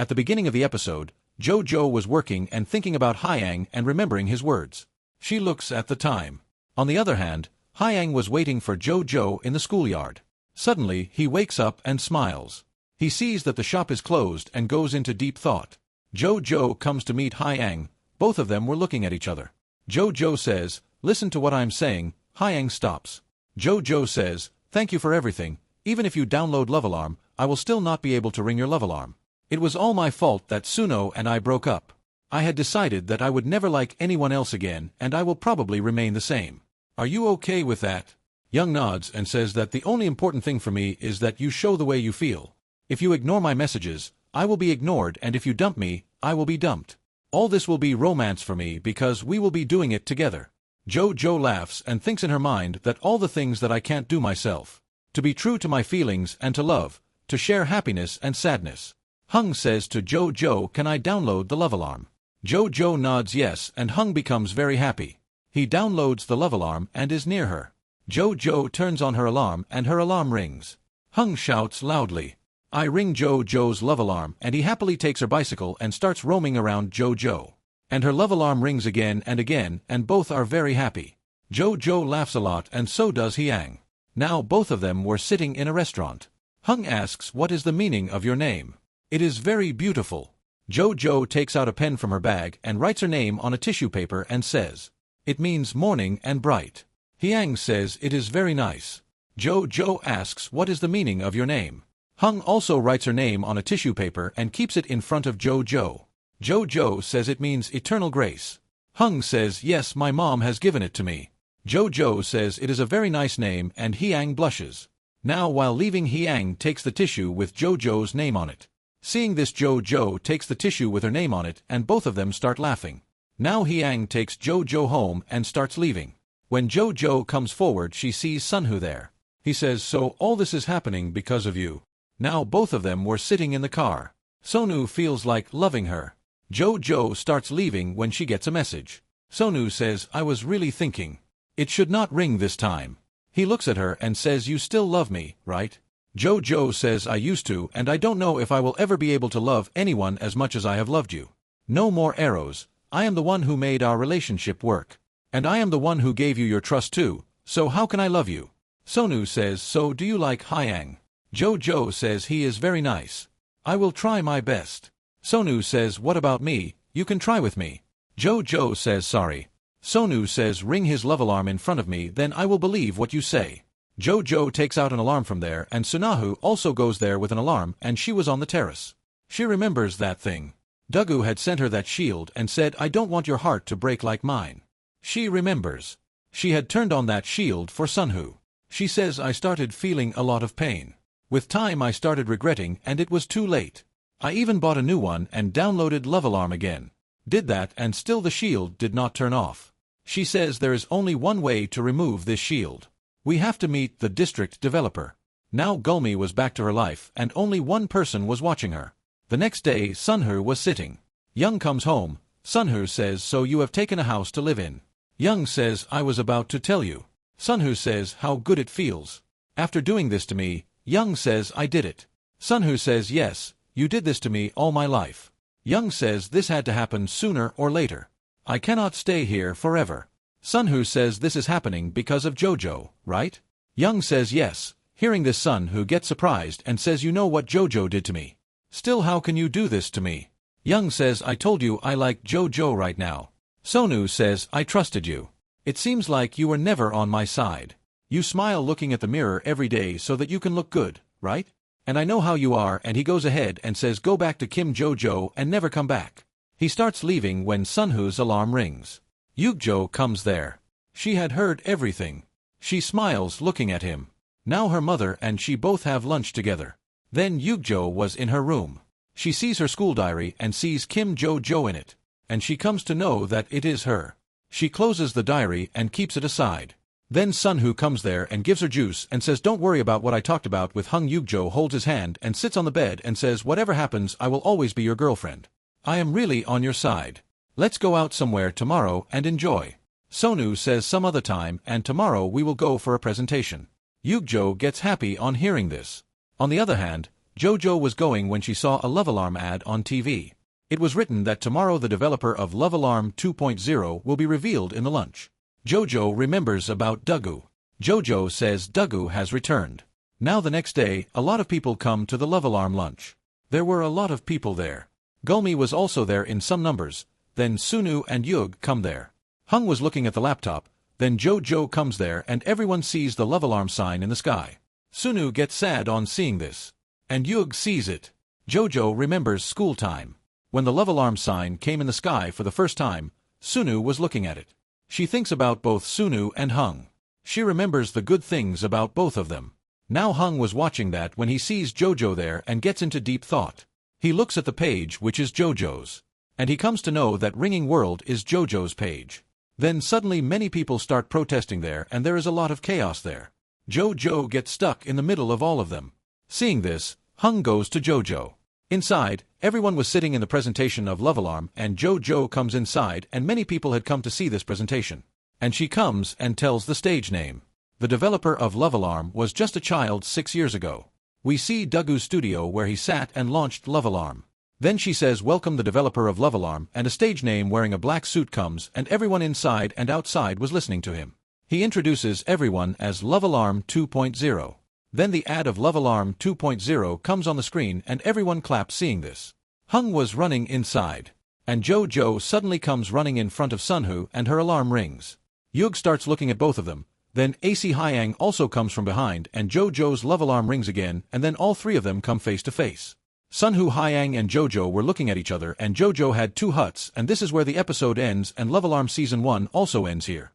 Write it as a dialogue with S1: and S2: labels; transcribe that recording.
S1: At the beginning of the episode, Jo was working and thinking about Hyang and remembering his words. She looks at the time. On the other hand, Hyang was waiting for Jo in the schoolyard. Suddenly, he wakes up and smiles. He sees that the shop is closed and goes into deep thought. Jo comes to meet Hyang. Both of them were looking at each other. Jo says, "Listen to what I'm saying." Hyang stops. Jo says, "Thank you for everything. Even if you download Love Alarm, I will still not be able to ring your love alarm. It was all my fault that Suno and I broke up. I had decided that I would never like anyone else again, and I will probably remain the same. Are you okay with that?" Young nods and says that the only important thing for me is that you show the way you feel. If you ignore my messages, I will be ignored, and if you dump me, I will be dumped. All this will be romance for me because we will be doing it together. Jo laughs and thinks in her mind that all the things that I can't do myself. To be true to my feelings and to love, to share happiness and sadness. Hung says to Jo, "Can I download the love alarm?" Jo nods yes, and Hung becomes very happy. He downloads the love alarm and is near her. Jo turns on her alarm and her alarm rings. Hung shouts loudly, "I ring Jo's love alarm," and he happily takes her bicycle and starts roaming around Jo. And her love alarm rings again, and both are very happy. Jo laughs a lot, and so does Hyang. Now both of them were sitting in a restaurant. Hung asks, "What is the meaning of your name?" "It is very beautiful." Jo takes out a pen from her bag and writes her name on a tissue paper and says, "It means morning and bright." Hyang says, "It is very nice." Jo asks, "What is the meaning of your name?" Hung also writes her name on a tissue paper and keeps it in front of Jo. Jo says it means eternal grace. Hung says, "Yes, my mom has given it to me." Jo says it is a very nice name, and Hyang blushes. Now while leaving, Hyang takes the tissue with Jo's name on it. Seeing this, Jo takes the tissue with her name on it, and both of them start laughing. Now Hyang takes Jo home and starts leaving. When Jo comes forward, she sees Sunhu there. He says, "So all this is happening because of you." Now both of them were sitting in the car. Sonu feels like loving her. Jo starts leaving when she gets a message. Sonu says, "I was really thinking. It should not ring this time." He looks at her and says, "You still love me, right?" Jo says, "I used to, and I don't know if I will ever be able to love anyone as much as I have loved you. No more arrows. I am the one who made our relationship work. And I am the one who gave you your trust too, so how can I love you?" Sonu says, "So do you like Hyang?" Jo says he is very nice. "I will try my best." Sonu says, "What about me? You can try with me." Jo says, "Sorry." Sonu says, "Ring his love alarm in front of me, then I will believe what you say." Jo takes out an alarm from there, and Sunahu also goes there with an alarm, and she was on the terrace. She remembers that thing. Dugu had sent her that shield and said, "I don't want your heart to break like mine." She remembers. She had turned on that shield for Sunhu. She says, "I started feeling a lot of pain. With time I started regretting, and it was too late. I even bought a new one and downloaded Love Alarm again. Did that, and still the shield did not turn off." She says there is only one way to remove this shield. We have to meet the district developer. Now Gulmi was back to her life, and only one person was watching her. The next day, Sunhu was sitting. Young comes home. Sunhu says, "So you have taken a house to live in." Young says, "I was about to tell you." Sunhu says, "How good it feels. After doing this to me." Young says, "I did it." Sunhu says, "Yes, you did this to me all my life." Young says, "This had to happen sooner or later. I cannot stay here forever." Sunhu says, "This is happening because of Jojo, right?" Young says, "Yes." Hearing this, Sunhu gets surprised and says, "You know what Jojo did to me. Still, how can you do this to me?" Young says, "I told you I like Jojo right now." Sonu says, "I trusted you. It seems like you were never on my side. You smile looking at the mirror every day so that you can look good, right? And I know how you are." And he goes ahead and says, "Go back to Kim Jojo and never come back." He starts leaving when Sunhu's alarm rings. Yugjo comes there. She had heard everything. She smiles looking at him. Now her mother and she both have lunch together. Then Yugjo was in her room. She sees her school diary and sees Kim Jojo in it. And she comes to know that it is her. She closes the diary and keeps it aside. Then Sunhu comes there and gives her juice and says, "Don't worry about what I talked about with Hung." Yugjo holds his hand and sits on the bed and says, "Whatever happens, I will always be your girlfriend. I am really on your side. Let's go out somewhere tomorrow and enjoy." Sonu says, "Some other time, and tomorrow we will go for a presentation." Yugjo gets happy on hearing this. On the other hand, Jojo was going when she saw a love alarm ad on TV. It was written that tomorrow the developer of Love Alarm 2.0 will be revealed in the lunch. Jojo remembers about Dugu. Jojo says Dugu has returned. Now the next day, a lot of people come to the Love Alarm lunch. There were a lot of people there. Gulmi was also there in some numbers, then Sunu and Yug come there. Hung was looking at the laptop, then Jojo comes there and everyone sees the love alarm sign in the sky. Sunu gets sad on seeing this. And Yug sees it. Jojo remembers school time. When the love alarm sign came in the sky for the first time, Sunu was looking at it. She thinks about both Sunu and Hung. She remembers the good things about both of them. Now Hung was watching that when he sees Jojo there and gets into deep thought. He looks at the page which is Jojo's. And he comes to know that Ringing World is Jojo's page. Then suddenly many people start protesting there and there is a lot of chaos there. Jojo gets stuck in the middle of all of them. Seeing this, Hung goes to Jojo. Inside, everyone was sitting in the presentation of Love Alarm and Jojo comes inside and many people had come to see this presentation. And she comes and tells the stage name. The developer of Love Alarm was just a child 6 years ago. We see Dugu's studio where he sat and launched Love Alarm. Then she says welcome the developer of Love Alarm and a stage name wearing a black suit comes and everyone inside and outside was listening to him. He introduces everyone as Love Alarm 2.0. Then the ad of Love Alarm 2.0 comes on the screen and everyone claps seeing this. Hung was running inside. And Jojo suddenly comes running in front of Sunhu and her alarm rings. Yug starts looking at both of them. Then AC Hyang also comes from behind and Jojo's love alarm rings again and then all three of them come face to face. Sunhu, Hyang and Jojo were looking at each other and Jojo had two huts and this is where the episode ends and Love Alarm Season 1 also ends here.